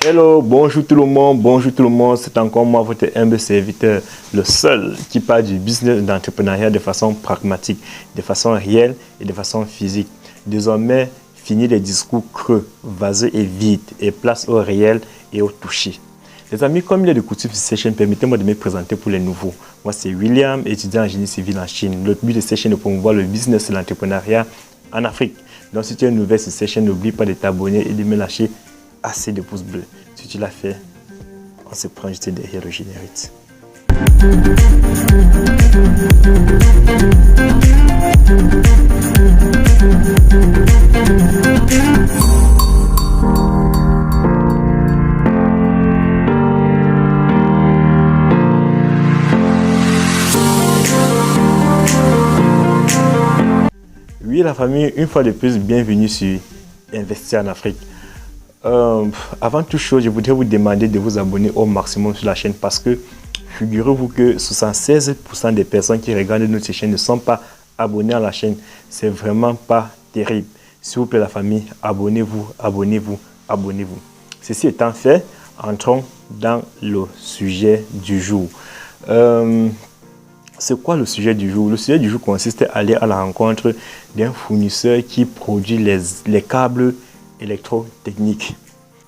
Hello, bonjour tout le monde, c'est encore moi, votre humble serviteur, le seul qui parle du business d'entrepreneuriat de façon pragmatique, de façon réelle et de façon physique. Désormais, fini les discours creux, vaseux et vides, et place au réel et au toucher. Les amis, comme il est de coutume sur cette chaîne, permettez-moi de me présenter pour les nouveaux. Moi, c'est William, étudiant en génie civil en Chine. Le but de cette chaîne est de promouvoir le business et l'entrepreneuriat en Afrique. Donc, si tu es nouvelle sur cette chaîne, n'oublie pas de t'abonner et de me lâcher assez de pouces bleus. Si tu l'as fait, on se prend juste derrière le générique. Oui, la famille, une fois de plus, bienvenue sur Investir en Afrique. Avant toute chose, je voudrais vous demander de vous abonner au maximum sur la chaîne parce que figurez-vous que 76% des personnes qui regardent notre chaîne ne sont pas abonnées à la chaîne. C'est vraiment pas terrible. S'il vous plaît la famille, abonnez-vous, abonnez-vous, abonnez-vous. Ceci étant fait, entrons dans le sujet du jour. C'est quoi le sujet du jour? Le sujet du jour consiste à aller à la rencontre d'un fournisseur qui produit les câbles électrotechnique.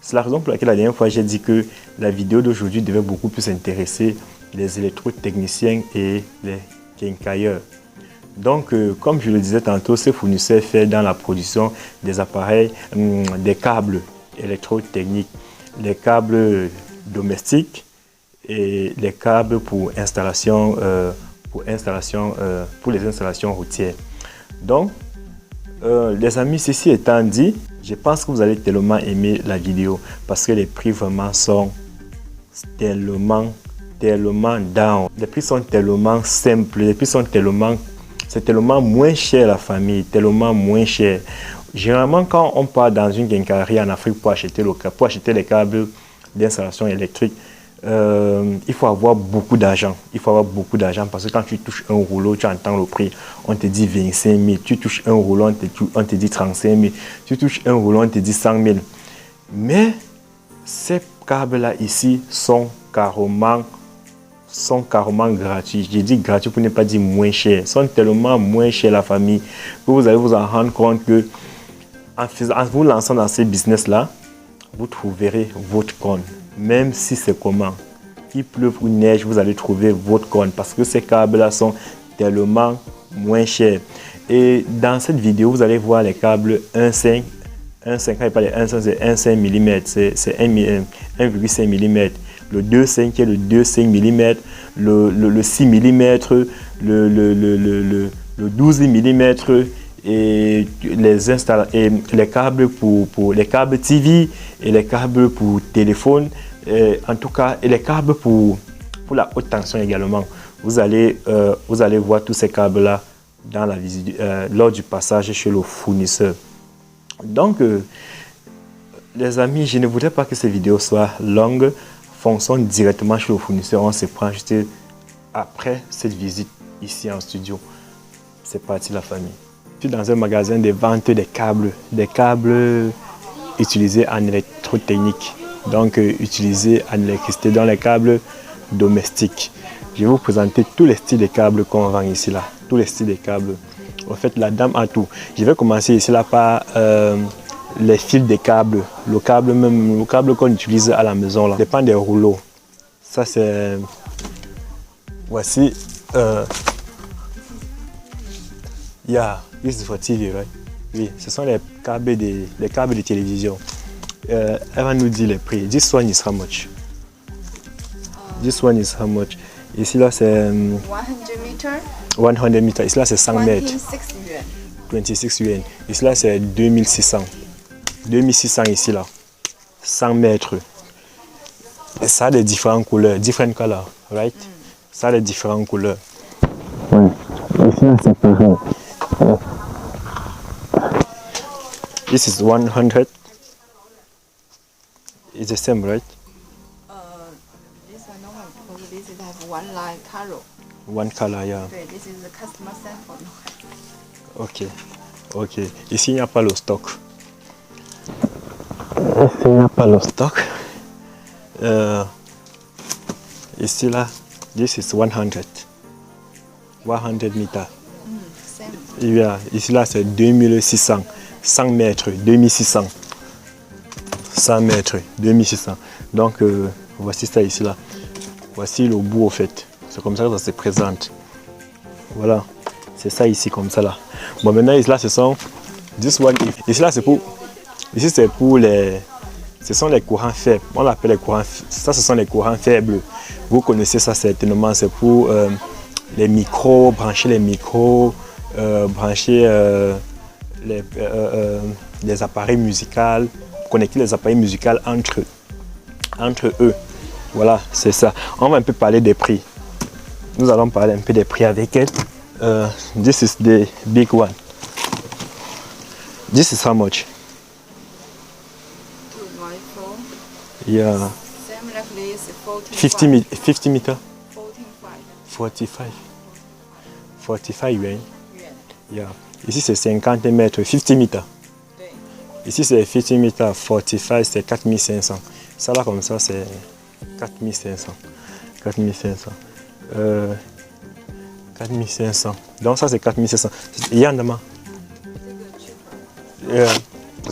C'est la raison pour laquelle la dernière fois j'ai dit que la vidéo d'aujourd'hui devait beaucoup plus intéresser les électrotechniciens et les quincailleurs. Donc, comme je le disais tantôt, ce fournisseur fait dans la production des appareils, des câbles électrotechniques, les câbles domestiques et les câbles pour installation, pour les installations routières. Donc, les amis, ceci étant dit, je pense que vous allez tellement aimer la vidéo parce que les prix vraiment sont tellement down. Les prix sont tellement simples, les prix sont c'est tellement moins cher la famille, tellement moins cher. Généralement, quand on part dans une quincaillerie en Afrique pour acheter les câbles d'installation électrique, il faut avoir beaucoup d'argent. Il faut avoir beaucoup d'argent parce que quand tu touches un rouleau, tu entends le prix. On te dit 25 000. Tu touches un rouleau, on te dit 35 000. Tu touches un rouleau, on te dit 100 000. Mais ces câbles-là ici sont carrément gratuits. Je dis gratuits pour ne pas dire moins cher. Ils sont tellement moins chers la famille que vous allez vous en rendre compte que en vous lançant dans ces business-là, vous trouverez votre compte. Même si c'est comment, il pleuve ou neige, vous allez trouver votre compte parce que ces câbles-là sont tellement moins chers. Et dans cette vidéo, vous allez voir les câbles 1,5. 1,5, quand il parle de 1,5, c'est 1,5 mm, c'est 1,5 mm. Le 2,5 qui est le 2,5 mm, le 6 mm, le 12 mm. Et les câbles pour les câbles TV et les câbles pour téléphone, en tout cas, et les câbles pour la haute tension également. Vous allez voir tous ces câbles-là dans la visite, lors du passage chez le fournisseur. Donc, les amis, je ne voudrais pas que ces vidéos soient longues. Fonçons directement chez le fournisseur. On se prend juste après cette visite ici en studio. C'est parti la famille. Je suis dans un magasin de vente des câbles utilisés en électrotechnique, donc utilisés en électricité dans les câbles domestiques. Je vais vous présenter tous les styles de câbles qu'on vend ici là, tous les styles de câbles. En fait, la dame a tout. Je vais commencer ici là par les fils de câbles, le câble qu'on utilise à la maison là, dépend des rouleaux. Ça c'est, voici. This is for TV, right? Oui, ce sont les câbles de télévision. Elle va nous dire les prix. This one is how much? This one is how much? Ici là c'est 100 meters. 100 meters. Ici là c'est 100 mètres. 26 yuan. 26 yuan. Ici là c'est 2600. 2600 ici là. 100 mètres. Ça a des différentes couleurs, different colors, right? Ça a des différentes couleurs. Oui. Ici, c'est pareil. This is 100. It's the same, right? This one no one because this is have one line color. One color, yeah. Okay, this is the customer sample. Ok. Ok. Ici, il n'y a pas le stock. Ici, il n'y a pas le stock. Ici, là, this is 100. 100 meters. Same. Yeah. Ici, là, c'est 2600. 100 mètres, 2600. 100 mètres, 2600. Donc, voici ça ici, là. Voici le bout, au fait. C'est comme ça que ça se présente. Voilà. C'est ça ici, comme ça, là. Bon, maintenant, ici, là, ce sont... This one, ici, là, c'est pour... Ici, c'est pour les... Ce sont les courants faibles. On l'appelle les courants... Ça, ce sont les courants faibles. Vous connaissez ça certainement. C'est pour les micros, brancher les micros, brancher les appareils musicaux, connecter les appareils musicaux entre eux. Voilà, c'est ça. On va un peu parler des prix. Nous allons parler un peu des prix avec elle. This is the big one. This is how much? 294. Yeah. Same like this, 50 meter? 45. 45 yuan. Yuan. Yeah. Ici c'est 50 mètres, 50 mètres. Oui. Ici c'est 50 mètres, 45 c'est 4500. Ça là comme ça c'est 4500. 4500. 4500. Donc ça c'est 4500. Il y en a marre.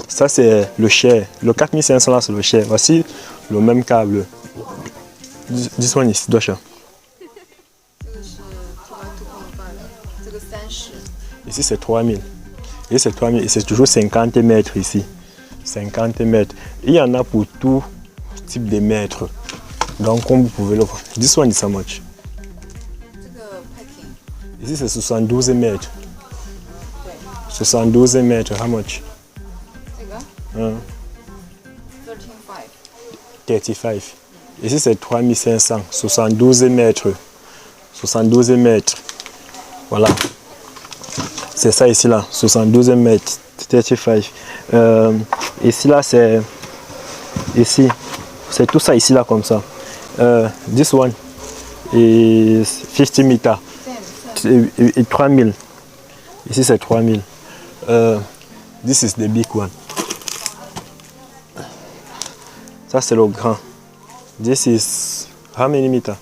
Ça c'est le cher. Le 4500 là c'est le cher. Voici le même câble. This one is Dosha. 这个是 2.5，这个30。 Ici c'est 3000. Ici c'est 3000 et c'est toujours 50 mètres ici. 50 mètres. Il y en a pour tout type de mètres. Donc comme vous pouvez le voir. This one is how much? 这个 packing。 Ici c'est 72 mètres. 对。 72 mètres, how much? 这个 13.5。 35. Ici c'est 3500. 72 mètres. 72 mètres. Voilà. C'est ça ici là. 72 mètres. 35. Ici là c'est... Ici. C'est tout ça ici là comme ça. This one is 50 meters. Et 3000. Ici c'est 3000. This is the big one. Ça c'est le grand. This is how many meters?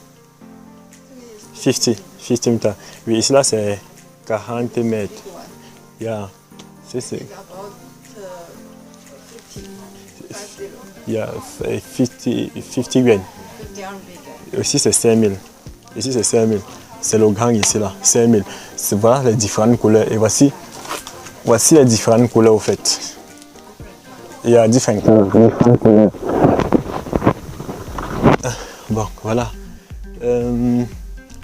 50 meters. Oui, ici là c'est 40 mètres. Yeah. C'est about 50. yeah, 50 yuan. 50 RMB. Ici c'est 5000. Ici c'est 5000. C'est le grand ici là, 5000. Voilà les différentes couleurs. Et voici les différentes couleurs au fait. Il y a différentes couleurs. Bon, voilà.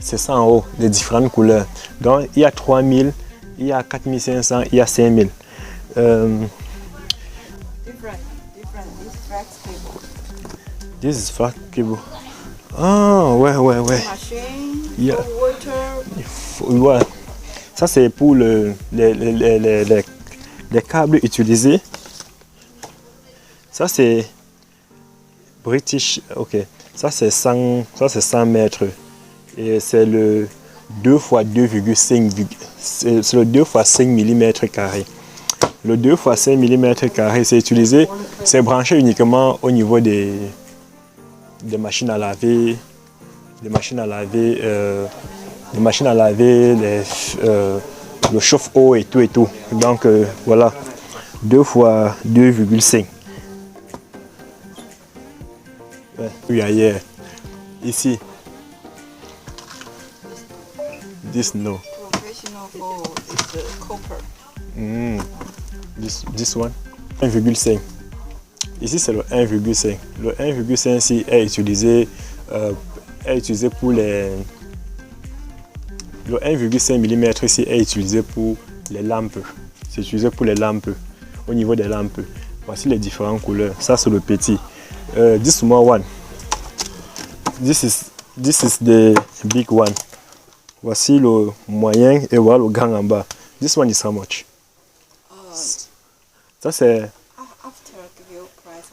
C'est ça en haut, les différentes couleurs. Donc il y a 3000, il y a 4500, il y a 5000. Different. This flex cable. This is flat cable. Ah, ouais. Machine. Yeah. Water. Ouais. Ça c'est pour les câbles utilisés. Ça c'est British, ok. Ça c'est 100 mètres. Et c'est le 2 x 2,5. C'est le 2 x 5 mm carrés. Le 2 x 5 mm carrés, c'est utilisé, c'est branché uniquement au niveau des machines à laver, le chauffe-eau et tout. Donc voilà, 2 x 2,5. Oui, ailleurs. Ici. This no. Professional for is copper. This one. 1,5. Ici c'est le 1,5. Le 1,5 ici est utilisé pour les... Le 1,5 mm ici est utilisé pour les lampes. C'est utilisé pour les lampes. Au niveau des lampes. Voici les différentes couleurs. Ça c'est le petit. This small one. this is the big one. Voici le moyen et voilà le grand en bas. This one is how much? Ça c'est... After give you price.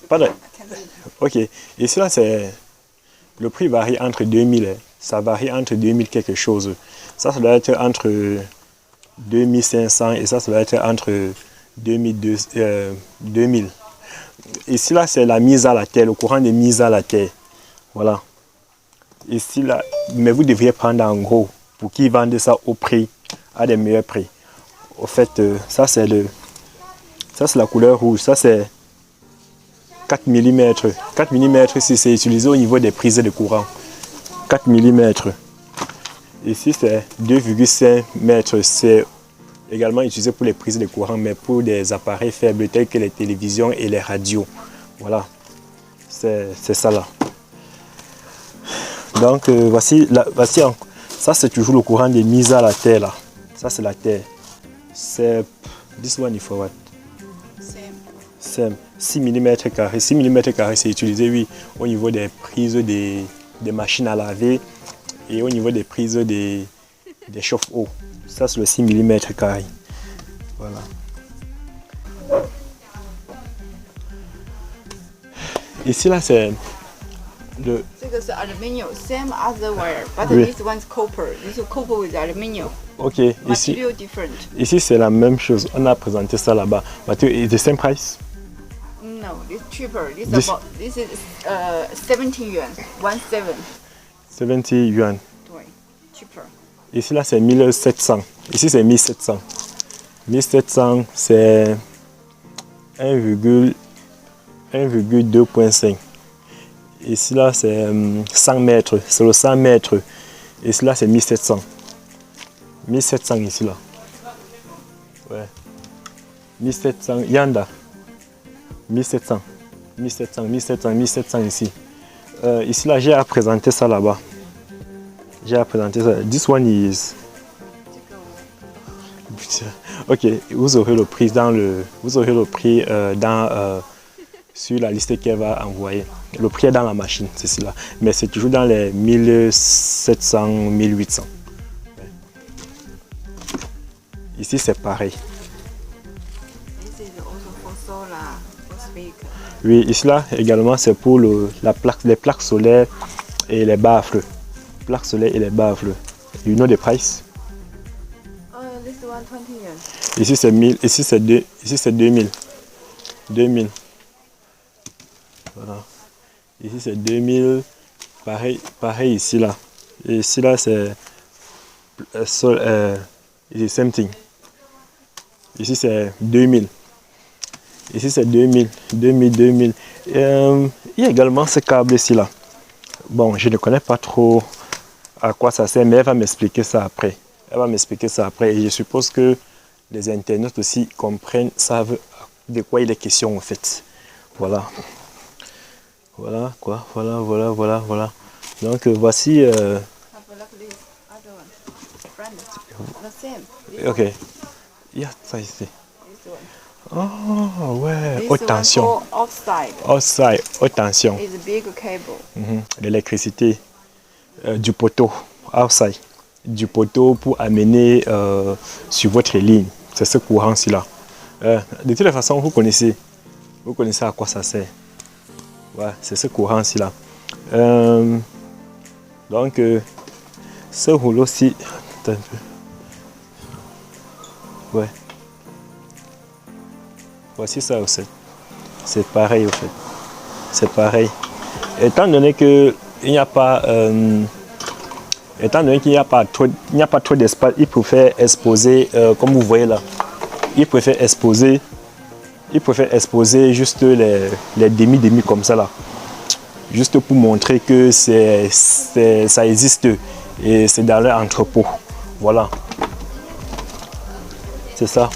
Pardon. I can see. Ok. Et cela c'est... Le prix varie entre 2000. Ça varie entre 2000 quelque chose. Ça doit être entre 2500 et ça doit être entre 2000. Ici là c'est la mise à la terre, le courant de mise à la terre. Voilà. Ici là, mais vous devriez prendre en gros pour qu'ils vendent ça au prix, à des meilleurs prix. Au fait, ça c'est la couleur rouge, ça c'est 4 mm. 4 mm si c'est utilisé au niveau des prises de courant. 4 mm. Ici c'est 2,5 mètres, c'est également utilisé pour les prises de courant, mais pour des appareils faibles tels que les télévisions et les radios. Voilà, c'est ça là. Donc voici, ça c'est toujours le courant de mise à la terre là. Ça c'est la terre. C'est this one is for what? Same. 6 mm carrés. 6 mm carrés c'est utilisé oui au niveau des prises des machines à laver et au niveau des prises des chauffe-eau. Ça c'est le 6 mm carré. Voilà. Ici là c'est le... C'est aluminium, same other wire, but Oui. this one's copper. This is copper with aluminium. Ok, ici, Material different. ici c'est la même chose. On a présenté ça là-bas. Mathieu, it's the same price? No, it's cheaper. This This- is 17 yuan, 17. 70 yuan. Ouais, cheaper. Ici là c'est 1700. Ici c'est 1700. 1700 c'est 1,2.5. Ici là c'est 100 mètres. C'est le 100 mètres. Ici là c'est 1700. 1700 ici là. Ouais. 1700. Yanda. 1700. 1700, 1700, 1700 ici. Ici là j'ai à présenter ça là-bas. J'ai à présenter ça. This one is... Ok, vous aurez le prix sur la liste qu'elle va envoyer. Le prix est dans la machine, c'est cela. Mais c'est toujours dans les 1700, 1800. Ouais. Ici c'est pareil. This is also for solar, for speaker. Oui, ici là également c'est pour les plaques solaires et les baffles. Plaques solaires et les baffles. You know the price? This one 20 yuan. Ici c'est 1000, ici c'est 2000. 2000. Voilà. Ici c'est 2000. Pareil ici là. Et ici là c'est ici same thing. Ici c'est 2000. Ici c'est 2000. 2000. Il y a également ce câble ici là. Bon, je ne connais pas trop à quoi ça sert, mais elle va m'expliquer ça après. Et je suppose que les internautes aussi comprennent, savent de quoi il est question en fait. Voilà. Voilà quoi. Voilà. Donc voici. Have a look at this other one. Brand. The same. This Ok. one. Il y a ça ici. This one. Oh ouais. This Haute one tension. for outside. Outside, haute tension. Is a big cable. L'électricité du poteau. Outside. Du poteau pour amener sur votre ligne. C'est ce courant-ci là. De toute façon, vous connaissez à quoi ça sert. Ouais, c'est ce courant-ci là. Donc, ce rouleau-ci. Attends un peu. Ouais. Voici ça aussi. C'est pareil au fait. C'est pareil. Étant donné qu'il n'y a pas. Étant donné qu'il n'y a pas trop d'espace, il préfère exposer, comme vous voyez là, il préfère exposer juste les demi comme ça là. Juste pour montrer que ça existe et c'est dans leur entrepôt. Voilà. C'est ça.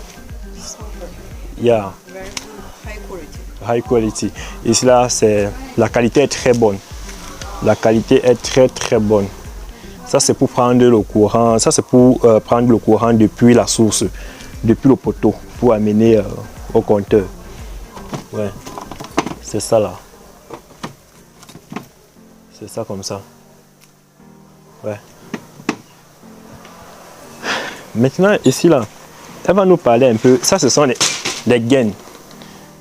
Yeah. Very high quality. High quality. Ici là, la qualité est très bonne. La qualité est très bonne. Ça c'est pour prendre le courant. Ça c'est pour prendre le courant depuis la source, depuis le poteau, pour amener au compteur. Ouais. C'est ça là. C'est ça comme ça. Ouais. Maintenant, ici, là, elle va nous parler un peu. Ça, ce sont les gaines.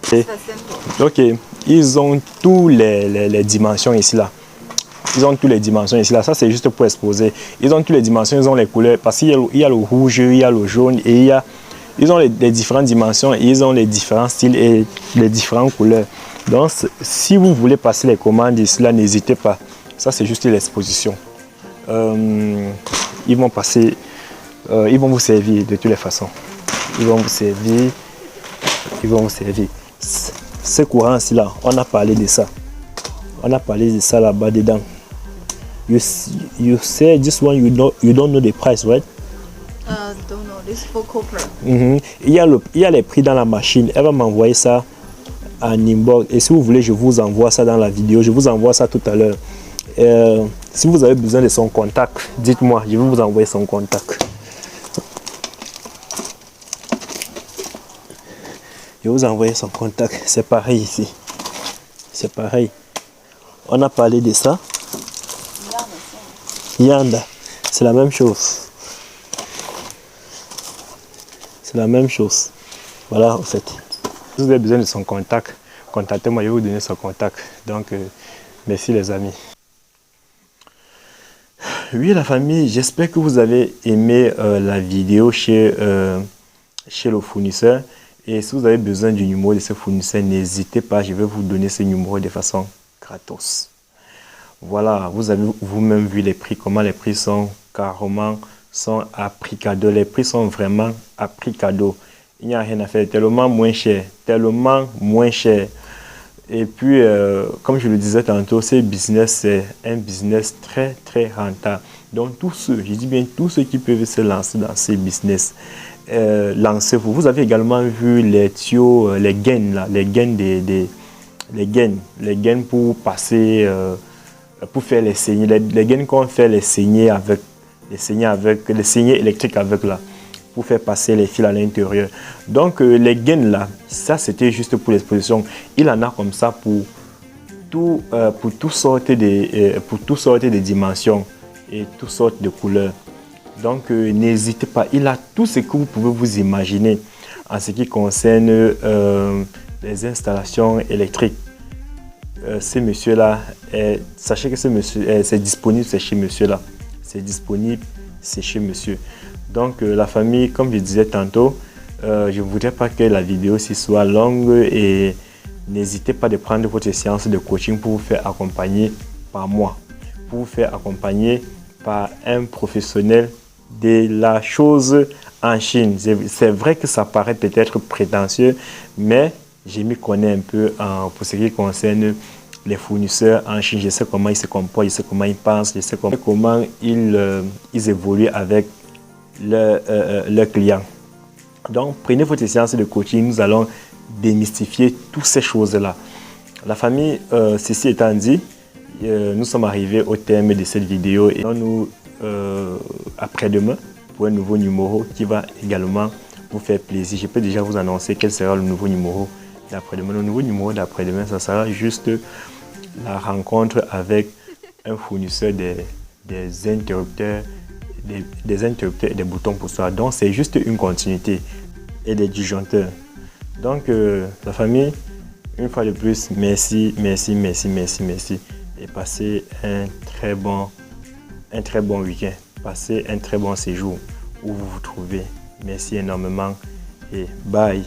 C'est simple. Ok. Ils ont tous les dimensions ici, là. Ils ont toutes les dimensions ici, là. Ça, c'est juste pour exposer. Ils ont toutes les dimensions, ils ont les couleurs. Parce qu'il y a le rouge, il y a le jaune et ils ont les différentes dimensions et ils ont les différents styles et les différentes couleurs. Donc, si vous voulez passer les commandes ici, là, n'hésitez pas. Ça, c'est juste l'exposition. Ils vont passer, ils vont vous servir de toutes les façons. Ils vont vous servir. Ils vont vous servir. Ce courant ici, là, on a parlé de ça. On a parlé de ça là-bas dedans. You say this one, you don't know the price, right? Don't know, this for copper. Il y a les prix dans la machine. Elle va m'envoyer ça en inbox. Et si vous voulez, je vous envoie ça dans la vidéo. Je vous envoie ça tout à l'heure. Si vous avez besoin de son contact, dites-moi. Je vais vous envoyer son contact. Je vais vous envoyer son contact. C'est pareil ici. C'est pareil. On a parlé de ça. Yanda. C'est la même chose. C'est la même chose. Voilà, en fait. Si vous avez besoin de son contact, contactez-moi, je vais vous donner son contact. Donc, merci les amis. Oui, la famille, j'espère que vous avez aimé la vidéo chez le fournisseur. Et si vous avez besoin du numéro de ce fournisseur, n'hésitez pas, je vais vous donner ce numéro de façon gratos. Voilà, vous avez vous-même vu les prix, comment les prix sont carrément à prix cadeau. Les prix sont vraiment à prix cadeau. Il n'y a rien à faire, tellement moins cher, tellement moins cher. Et puis, comme je le disais tantôt, ce business, c'est un business très, très rentable. Donc, tous ceux, je dis bien tous ceux qui peuvent se lancer dans ces business, lancez-vous. Vous avez également vu les tuyaux, les gaines, là, les gaines les gaines pour passer, pour faire les saignées, les gaines qu'on fait les saignées électriques avec là, pour faire passer les fils à l'intérieur. Donc les gaines là, ça c'était juste pour l'exposition. Il en a comme ça pour toutes sortes de dimensions et toutes sortes de couleurs. Donc n'hésitez pas, il a tout ce que vous pouvez vous imaginer en ce qui concerne les installations électriques. Ce monsieur là, sachez que ce monsieur, c'est disponible, c'est chez monsieur là. C'est disponible, c'est chez monsieur. Donc la famille, comme je disais tantôt, je ne voudrais pas que la vidéo soit longue et n'hésitez pas de prendre votre séance de coaching pour vous faire accompagner par moi, pour vous faire accompagner par un professionnel de la chose en Chine. C'est vrai que ça paraît peut-être prétentieux, mais je m'y connais un peu pour ce qui concerne les fournisseurs en Chine. Je sais comment ils se comportent, je sais comment ils pensent, je sais comment ils évoluent avec leurs clients. Donc, prenez votre séance de coaching, nous allons démystifier toutes ces choses-là. La famille, ceci étant dit, nous sommes arrivés au terme de cette vidéo et nous après-demain pour un nouveau numéro qui va également vous faire plaisir. Je peux déjà vous annoncer quel sera le nouveau numéro d'après-demain. Le nouveau numéro d'après-demain, ça sera juste la rencontre avec un fournisseur des interrupteurs, des interrupteurs et des boutons pour soi. Donc c'est juste une continuité et des disjoncteurs. Donc la famille, une fois de plus, merci, merci, merci, merci, merci. Et passez un très bon week-end. Passez un très bon séjour où vous vous trouvez. Merci énormément et bye.